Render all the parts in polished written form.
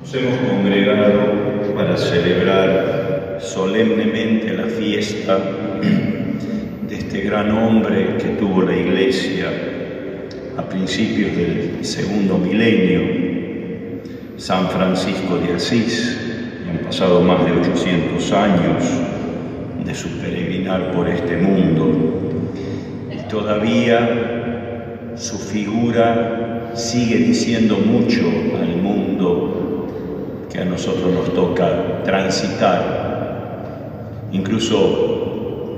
Nos hemos congregado para celebrar solemnemente la fiesta de este gran hombre que tuvo la Iglesia a principios del segundo milenio, San Francisco de Asís. Y han pasado más de 800 años de su peregrinar por este mundo y todavía su figura sigue diciendo mucho al mundo que a nosotros nos toca transitar. Incluso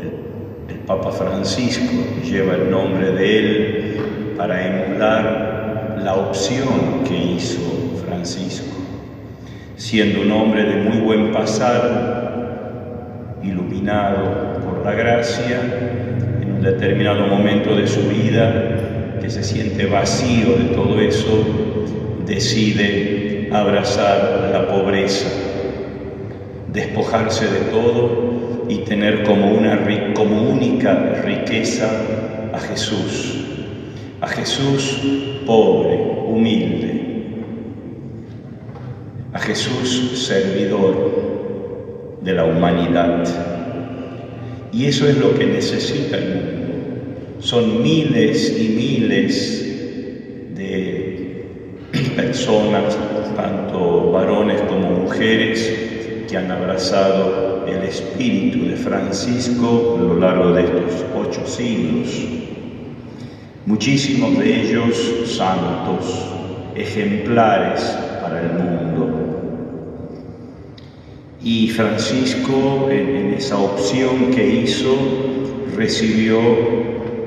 el Papa Francisco lleva el nombre de él para emular la opción que hizo Francisco. Siendo un hombre de muy buen pasado, iluminado por la gracia, en un determinado momento de su vida, que se siente vacío de todo eso, decide abrazar la pobreza, despojarse de todo y tener como única riqueza a Jesús pobre, humilde, a Jesús servidor de la humanidad. Y eso es lo que necesita el mundo. Son miles y miles de personas, tanto varones como mujeres, que han abrazado el espíritu de Francisco a lo largo de estos 8 siglos. Muchísimos de ellos santos, ejemplares para el mundo. Y Francisco, en esa opción que hizo, recibió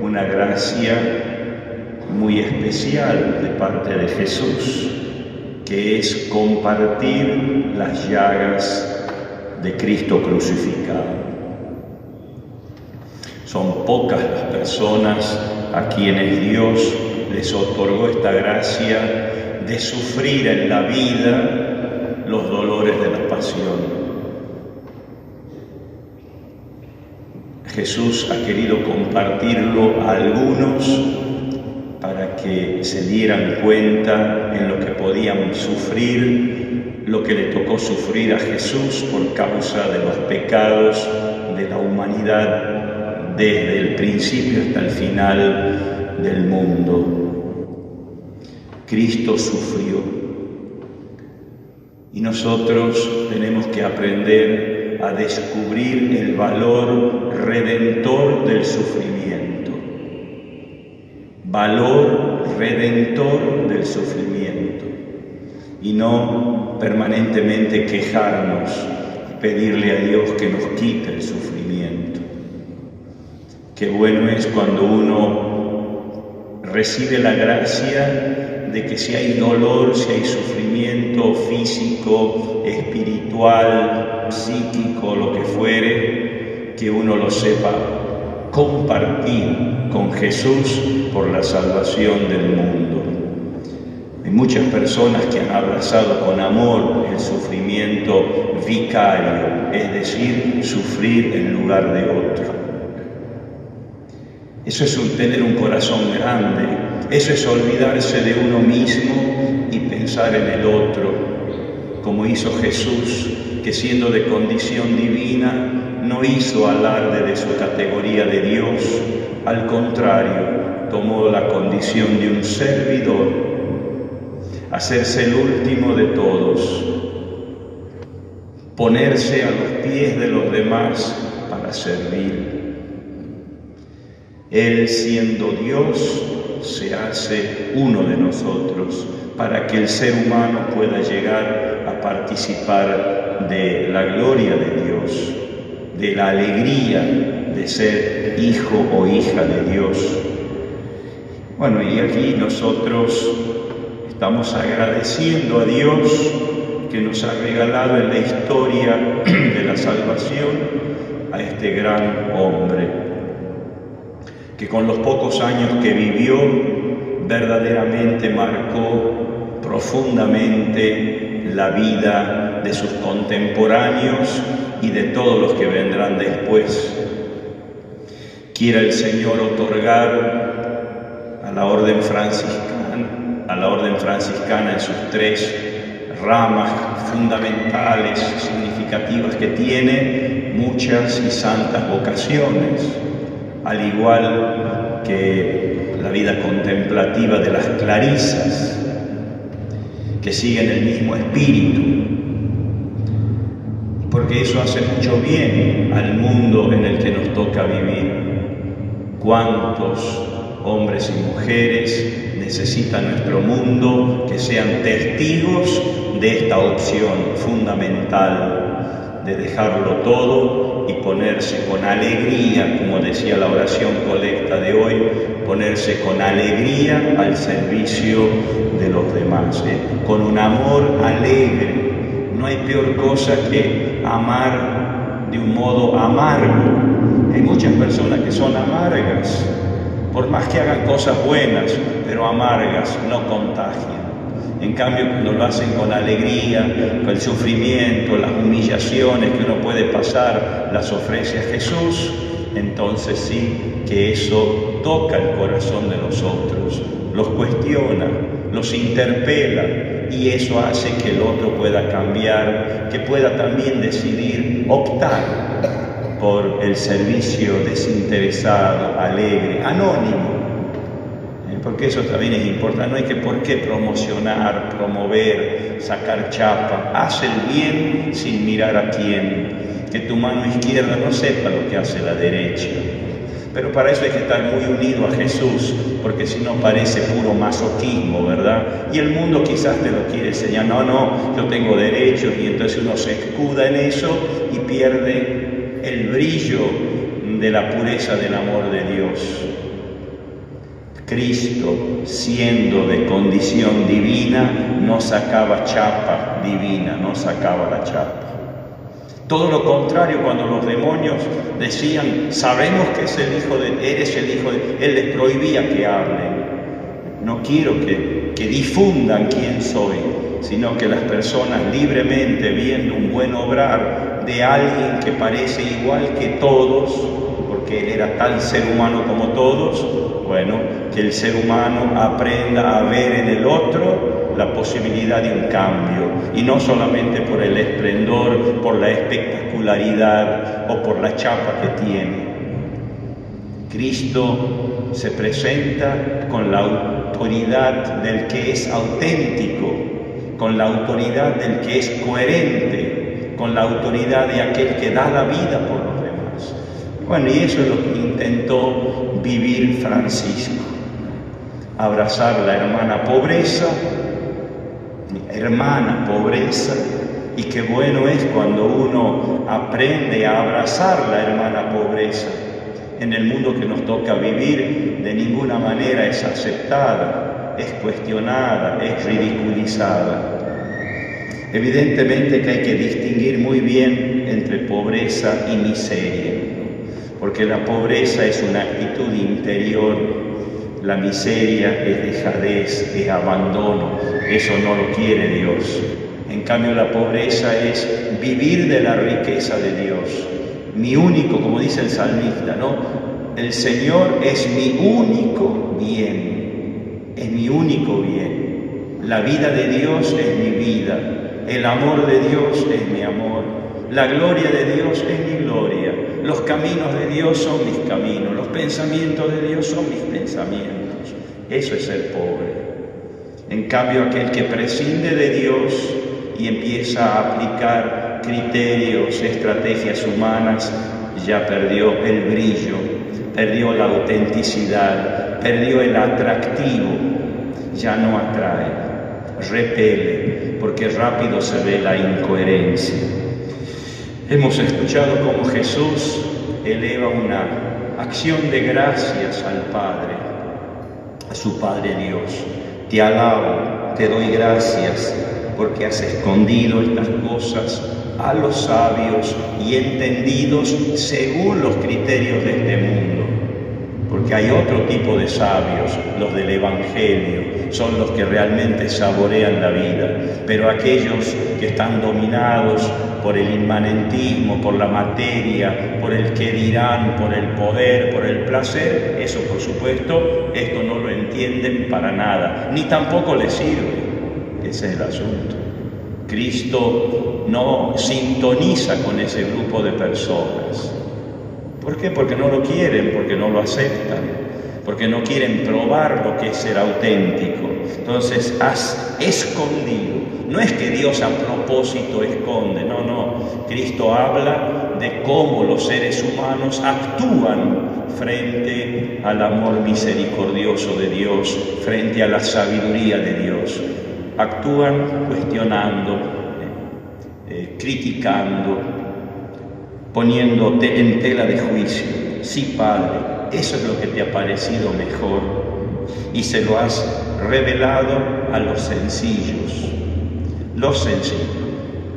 una gracia muy especial de parte de Jesús, que es compartir las llagas de Cristo crucificado. Son pocas las personas a quienes Dios les otorgó esta gracia de sufrir en la vida los dolores de la pasión. Jesús ha querido compartirlo a algunos para que se dieran cuenta en lo que podían sufrir, lo que le tocó sufrir a Jesús por causa de los pecados de la humanidad desde el principio hasta el final del mundo. Cristo sufrió y nosotros tenemos que aprender a descubrir el valor redentor del sufrimiento. Valor redentor del sufrimiento. Y no permanentemente quejarnos y pedirle a Dios que nos quite el sufrimiento. Qué bueno es cuando uno recibe la gracia de que si hay dolor, si hay sufrimiento físico, espiritual, psíquico, lo que fuere, que uno lo sepa compartir con Jesús por la salvación del mundo. Hay muchas personas que han abrazado con amor el sufrimiento vicario, es decir, sufrir en lugar de otro. Eso es tener un corazón grande, eso es olvidarse de uno mismo y pensar en el otro, como hizo Jesús, que siendo de condición divina, no hizo alarde de su categoría de Dios, al contrario, tomó la condición de un servidor, hacerse el último de todos, ponerse a los pies de los demás para servir. Él, siendo Dios, se hace uno de nosotros para que el ser humano pueda llegar a participar de la gloria de Dios, de la alegría de ser hijo o hija de Dios. Bueno, y aquí nosotros estamos agradeciendo a Dios que nos ha regalado en la historia de la salvación a este gran hombre, que con los pocos años que vivió verdaderamente marcó profundamente la vida de sus contemporáneos y de todos los que vendrán después. Quiera el Señor otorgar a la orden franciscana en sus 3 ramas fundamentales, significativas que tiene, muchas y santas vocaciones, al igual que la vida contemplativa de las clarisas, que siguen el mismo espíritu, porque eso hace mucho bien al mundo en el que nos toca vivir. ¿Cuántos hombres y mujeres necesita nuestro mundo que sean testigos de esta opción fundamental de dejarlo todo y ponerse con alegría, como decía la oración colecta de hoy, ponerse con alegría al servicio de los demás, con un amor alegre? No hay peor cosa que amar de un modo amargo. Hay muchas personas que son amargas, por más que hagan cosas buenas, pero amargas, no contagian. En cambio, cuando lo hacen con alegría, con el sufrimiento, las humillaciones que uno puede pasar, las ofrece a Jesús, entonces sí que eso toca el corazón de los otros, los cuestiona, los interpela, y eso hace que el otro pueda cambiar, que pueda también decidir optar por el servicio desinteresado, alegre, anónimo. Porque eso también es importante. No hay que por qué promocionar, promover, sacar chapa. Haz el bien sin mirar a quién. Que tu mano izquierda no sepa lo que hace la derecha. Pero para eso hay que estar muy unido a Jesús, porque si no parece puro masoquismo, ¿verdad? Y el mundo quizás te lo quiere enseñar. No, yo tengo derechos, y entonces uno se escuda en eso y pierde el brillo de la pureza del amor de Dios. Cristo, siendo de condición divina, no sacaba chapa divina, no sacaba la chapa. Todo lo contrario, cuando los demonios decían, sabemos que es eres el Hijo de... Él les prohibía que hablen. No quiero que difundan quién soy, sino que las personas libremente, viendo un buen obrar de alguien que parece igual que todos, porque él era tal ser humano como todos, bueno, que el ser humano aprenda a ver en el otro la posibilidad de un cambio, y no solamente por el esplendor, por la espectacularidad o por la chapa que tiene. Cristo se presenta con la autoridad del que es auténtico, con la autoridad del que es coherente, con la autoridad de aquel que da la vida por los demás. Bueno, y eso es lo que intentó vivir Francisco, abrazar la hermana pobreza, y qué bueno es cuando uno aprende a abrazar la hermana pobreza. En el mundo que nos toca vivir, de ninguna manera es aceptada, es cuestionada, es ridiculizada. Evidentemente que hay que distinguir muy bien entre pobreza y miseria, porque la pobreza es una actitud interior, la miseria es dejadez, es abandono, eso no lo quiere Dios. En cambio, la pobreza es vivir de la riqueza de Dios. Mi único, como dice el salmista, ¿no? El Señor es mi único bien, es mi único bien. La vida de Dios es mi vida, el amor de Dios es mi amor, la gloria de Dios es mi gloria, los caminos de Dios son mis caminos, los pensamientos de Dios son mis pensamientos. Eso es ser pobre. En cambio, aquel que prescinde de Dios y empieza a aplicar criterios, estrategias humanas, ya perdió el brillo, perdió la autenticidad, perdió el atractivo, ya no atrae, repele, porque rápido se ve la incoherencia. Hemos escuchado cómo Jesús eleva una acción de gracias al Padre, a su Padre Dios. Te alabo, te doy gracias, porque has escondido estas cosas a los sabios y entendidos según los criterios de este mundo. Porque hay otro tipo de sabios, los del Evangelio, son los que realmente saborean la vida. Pero aquellos que están dominados por el inmanentismo, por la materia, por el qué dirán, por el poder, por el placer, eso por supuesto, esto no lo entienden para nada, ni tampoco les sirve. Ese es el asunto. Cristo no sintoniza con ese grupo de personas. ¿Por qué? Porque no lo quieren, porque no lo aceptan, porque no quieren probar lo que es ser auténtico. Entonces, has escondido. No es que Dios a propósito esconde, no. Cristo habla de cómo los seres humanos actúan frente al amor misericordioso de Dios, frente a la sabiduría de Dios. Actúan cuestionando, criticando, poniéndote en tela de juicio. Sí, Padre, eso es lo que te ha parecido mejor y se lo has revelado a los sencillos. Los sencillos.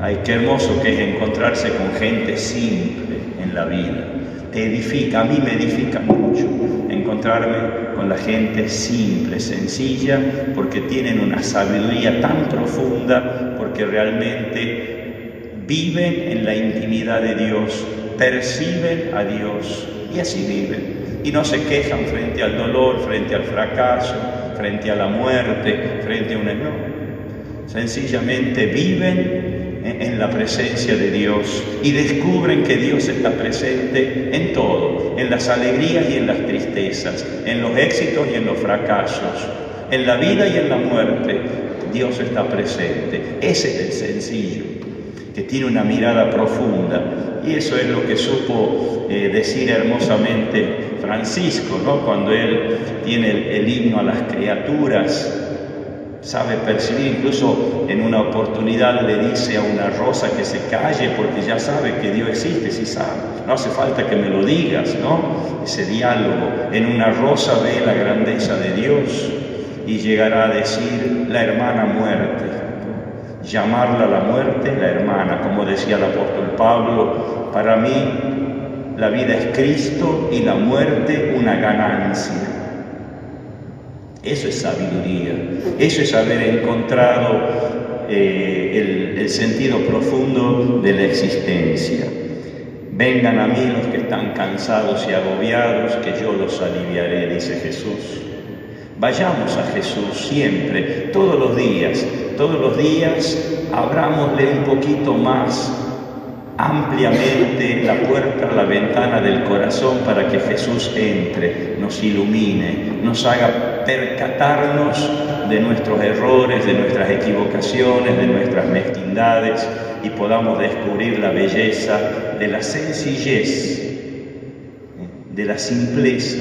Ay, qué hermoso que es encontrarse con gente simple en la vida. Te edifica, a mí me edifica mucho encontrarme con la gente simple, sencilla, porque tienen una sabiduría tan profunda, porque realmente viven en la intimidad de Dios, perciben a Dios y así viven. Y no se quejan frente al dolor, frente al fracaso, frente a la muerte, frente a un no. Sencillamente viven en la presencia de Dios y descubren que Dios está presente en todo, en las alegrías y en las tristezas, en los éxitos y en los fracasos, en la vida y en la muerte. Dios está presente. Ese es el sencillo, que tiene una mirada profunda, y eso es lo que supo decir hermosamente Francisco, ¿no? Cuando él tiene el himno a las criaturas. Sabe percibir, incluso en una oportunidad le dice a una rosa que se calle porque ya sabe que Dios existe, sí sabe, no hace falta que me lo digas, ¿no? Ese diálogo, en una rosa ve la grandeza de Dios y llegará a decir la hermana muerte, llamarla la muerte la hermana, como decía el apóstol Pablo, para mí la vida es Cristo y la muerte una ganancia. Eso es sabiduría, eso es haber encontrado el sentido profundo de la existencia. Vengan a mí los que están cansados y agobiados, que yo los aliviaré, dice Jesús. Vayamos a Jesús siempre, todos los días, abrámosle un poquito más ampliamente la puerta, la ventana del corazón para que Jesús entre, nos ilumine, nos haga percatarnos de nuestros errores, de nuestras equivocaciones, de nuestras mezquindades y podamos descubrir la belleza de la sencillez, de la simpleza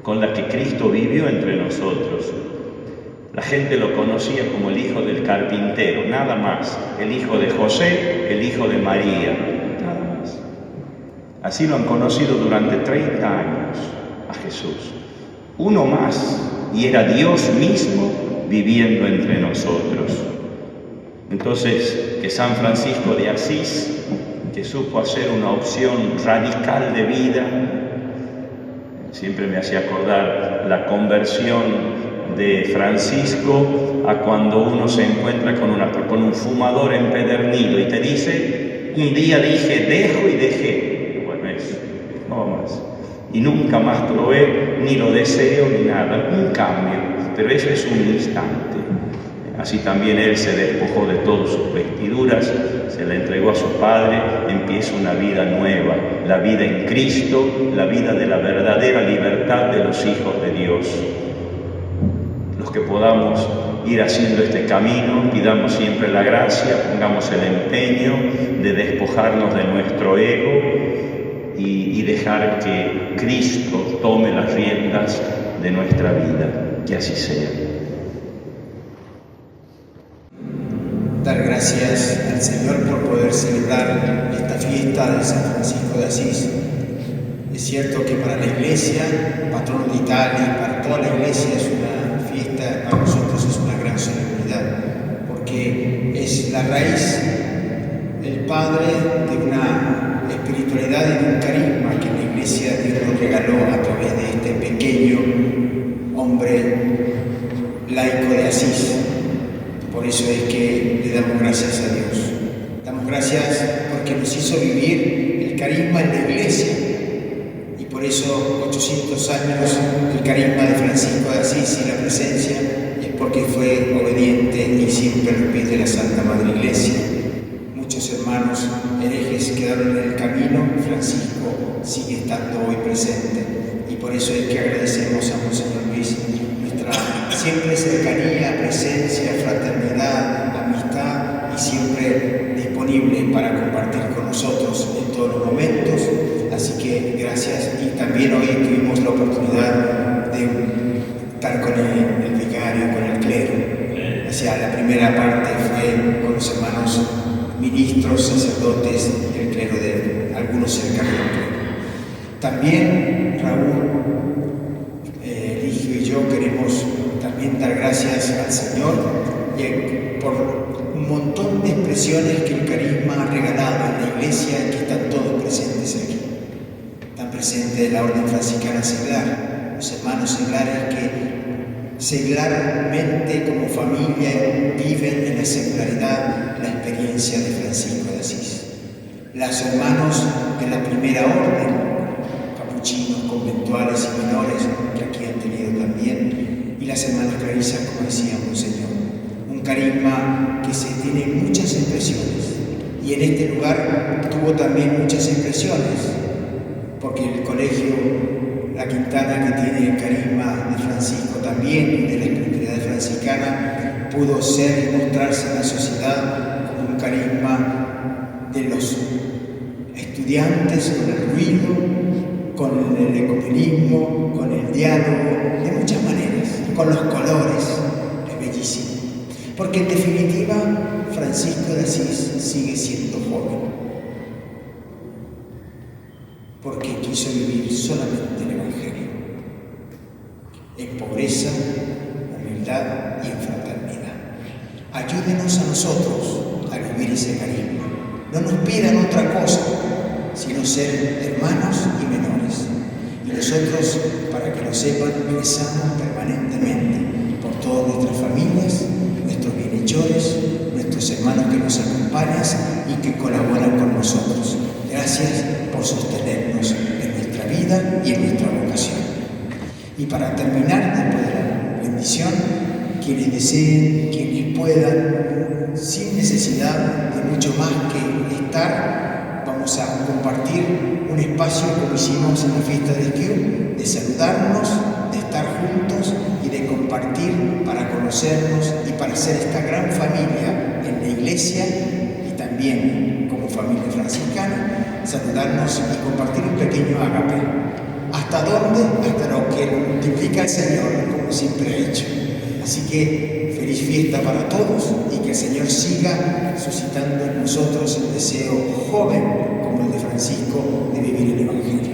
con la que Cristo vivió entre nosotros. La gente lo conocía como el hijo del carpintero, nada más. El hijo de José, el hijo de María, nada más. Así lo han conocido durante 30 años a Jesús. Uno más, y era Dios mismo viviendo entre nosotros. Entonces, que San Francisco de Asís, que supo hacer una opción radical de vida, siempre me hacía acordar la conversión de Francisco a cuando uno se encuentra con un fumador empedernido y te dice, un día dije, dejo y dejé. Bueno, eso, no más. Y nunca más probé, ni lo deseo, ni nada, un cambio, pero eso es un instante. Así también él se despojó de todas sus vestiduras, se la entregó a su Padre, empieza una vida nueva, la vida en Cristo, la vida de la verdadera libertad de los hijos de Dios. Los que podamos ir haciendo este camino, pidamos siempre la gracia, pongamos el empeño de despojarnos de nuestro ego y dejar que Cristo tome las riendas de nuestra vida. Que así sea. Dar gracias al Señor por poder celebrar esta fiesta de San Francisco de Asís. Es cierto que para la Iglesia, patrono de Italia, para toda la Iglesia es una fiesta, para nosotros es una gran solemnidad, porque es la raíz, el padre de una espiritualidad y de un carisma que la Iglesia Dios nos regaló a través de este pequeño hombre laico de Asís. Por eso es que le damos gracias a Dios. Damos gracias porque nos hizo vivir el carisma en la Iglesia. Y por eso 800 años el carisma de Francisco de Asís y la presencia es porque fue obediente y siempre los pies de la Santa Madre sigue estando hoy presente. Y por eso es que agradecemos a Monseñor Luis nuestra siempre cercanía, presencia, fraternidad, amistad y siempre disponible para compartir con nosotros en todos los momentos. Así que gracias. Y también hoy tuvimos la oportunidad de estar con el vicario, con el clero. O sea, la primera parte fue con los hermanos ministros, sacerdotes y el clero de algunos cercanos al clero. También Raúl, Eligio y yo queremos también dar gracias al Señor por un montón de expresiones que el carisma ha regalado en la iglesia, que están todos presentes aquí. Están presentes la Orden Franciscana Seglar, los hermanos seglares que seglarmente como familia viven en la secularidad la experiencia de Francisco de Asís. Los hermanos de la primera orden, capuchinos, conventuales y menores, que aquí han tenido también, y las hermanas clarisas, como decía Monseñor. Un carisma que se tiene muchas expresiones, y en este lugar tuvo también muchas expresiones, porque el colegio La Quintana, que tiene el carisma de Francisco también y de la espiritualidad franciscana, pudo ser y mostrarse en la sociedad como un carisma de los estudiantes, con el ruido, con el ecumenismo, con el diálogo, de muchas maneras, con los colores. Es bellísimo. Porque en definitiva, Francisco de Asís sigue siendo joven, porque quiso vivir solamente el Evangelio, en pobreza, humildad y en fraternidad. Ayúdenos a nosotros a vivir ese carisma. No nos pidan otra cosa, sino ser hermanos y menores. Y nosotros, para que lo sepan, rezamos permanentemente por todas nuestras familias, nuestros bienhechores, nuestros hermanos que nos acompañan y que colaboran con nosotros. Gracias por sostenernos en nuestra vida y en nuestra vocación. Y para terminar, después de la bendición, quienes deseen, quienes puedan, sin necesidad de mucho más que estar, vamos a compartir un espacio como hicimos en la fiesta de Esquiú, de saludarnos, de estar juntos y de compartir para conocernos y para ser esta gran familia en la iglesia y también como familia franciscana, saludarnos y compartir un pequeño ágape. ¿Hasta dónde? Hasta lo que multiplica el Señor, como siempre ha hecho. Así que feliz fiesta para todos y que el Señor siga suscitando en nosotros el deseo joven, como el de Francisco, de vivir el Evangelio.